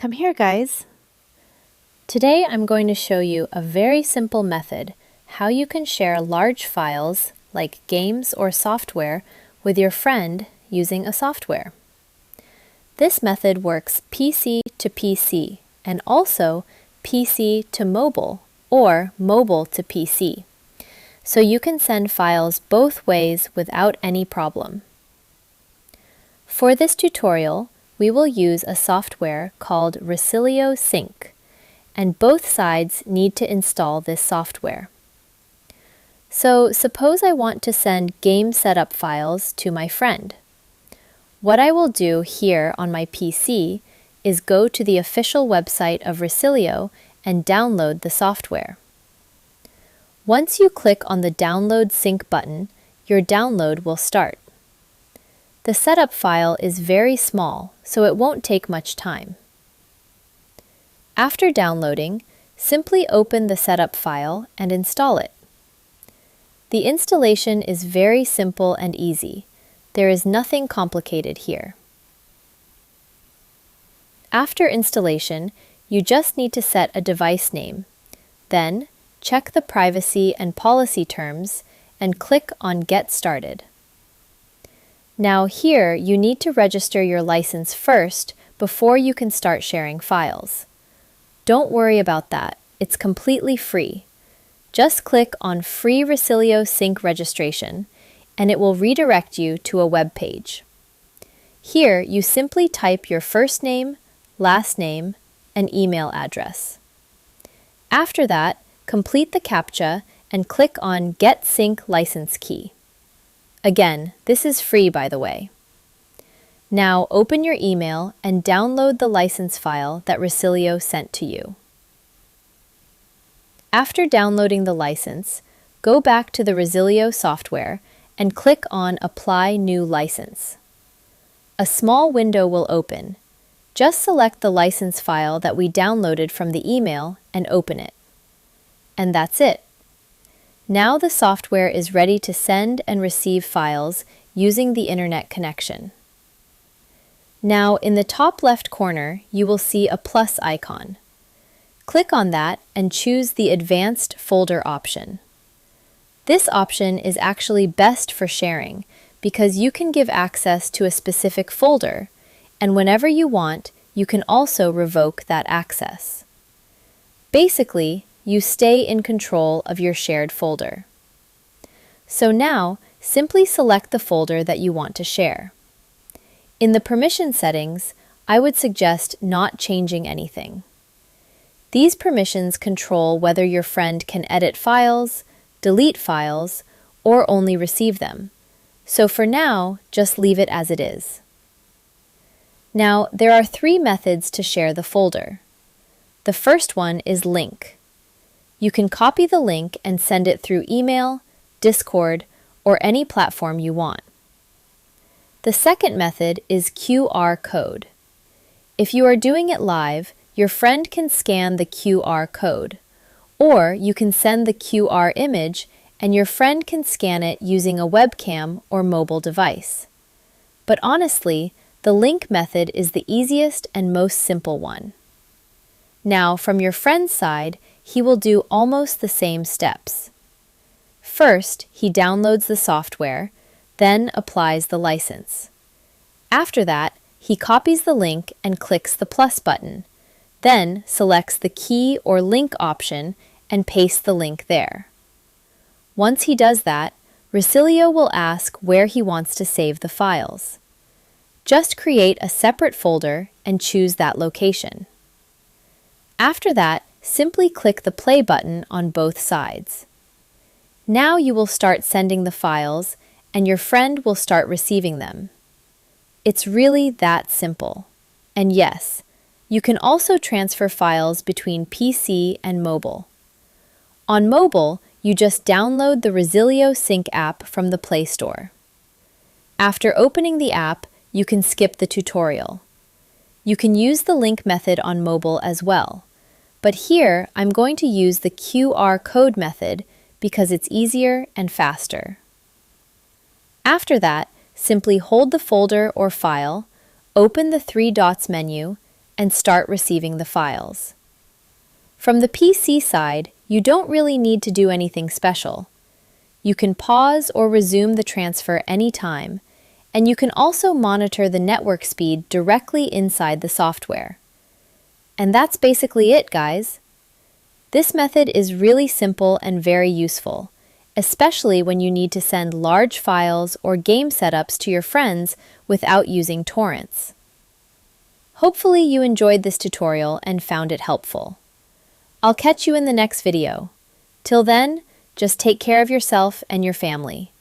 Come here, guys. Today I'm going to show you a very simple method how you can share large files like games or software with your friend using a software. This method works PC to PC and also PC to mobile or mobile to PC. So you can send files both ways without any problem. For this tutorial, we will use a software called Resilio Sync, and both sides need to install this software. So suppose I want to send game setup files to my friend. What I will do here on my PC is go to the official website of Resilio and download the software. Once you click on the Download Sync button, your download will start. The setup file is very small, so it won't take much time. After downloading, simply open the setup file and install it. The installation is very simple and easy. There is nothing complicated here. After installation, you just need to set a device name. Then, check the privacy and policy terms and click on Get Started. Now here, you need to register your license first before you can start sharing files. Don't worry about that, it's completely free. Just click on Free Resilio Sync Registration, and it will redirect you to a web page. Here, you simply type your first name, last name, and email address. After that, complete the CAPTCHA and click on Get Sync License Key. Again, this is free, by the way. Now open your email and download the license file that Resilio sent to you. After downloading the license, go back to the Resilio software and click on Apply New License. A small window will open. Just select the license file that we downloaded from the email and open it. And that's it. Now the software is ready to send and receive files using the internet connection. Now in the top left corner, you will see a plus icon. Click on that and choose the Advanced Folder option. This option is actually best for sharing because you can give access to a specific folder, and whenever you want, you can also revoke that access. Basically, you stay in control of your shared folder. So now, simply select the folder that you want to share. In the permission settings, I would suggest not changing anything. These permissions control whether your friend can edit files, delete files, or only receive them. So for now, just leave it as it is. Now, there are 3 methods to share the folder. The first one is link. You can copy the link and send it through email, Discord, or any platform you want. The second method is QR code. If you are doing it live, your friend can scan the QR code, or you can send the QR image and your friend can scan it using a webcam or mobile device. But honestly, the link method is the easiest and most simple one. Now, from your friend's side, he will do almost the same steps. First, he downloads the software, then applies the license. After that, he copies the link and clicks the plus button, then selects the key or link option and pastes the link there. Once he does that, Resilio will ask where he wants to save the files. Just create a separate folder and choose that location. After that, simply click the play button on both sides. Now you will start sending the files and your friend will start receiving them. It's really that simple. And yes, you can also transfer files between PC and mobile. On mobile, you just download the Resilio Sync app from the Play Store. After opening the app, you can skip the tutorial. You can use the link method on mobile as well. But here, I'm going to use the QR code method because it's easier and faster. After that, simply hold the folder or file, open the 3 dots menu, and start receiving the files. From the PC side, you don't really need to do anything special. You can pause or resume the transfer anytime, and you can also monitor the network speed directly inside the software. And that's basically it, guys. This method is really simple and very useful, especially when you need to send large files or game setups to your friends without using torrents. Hopefully you enjoyed this tutorial and found it helpful. I'll catch you in the next video. Till then, just take care of yourself and your family.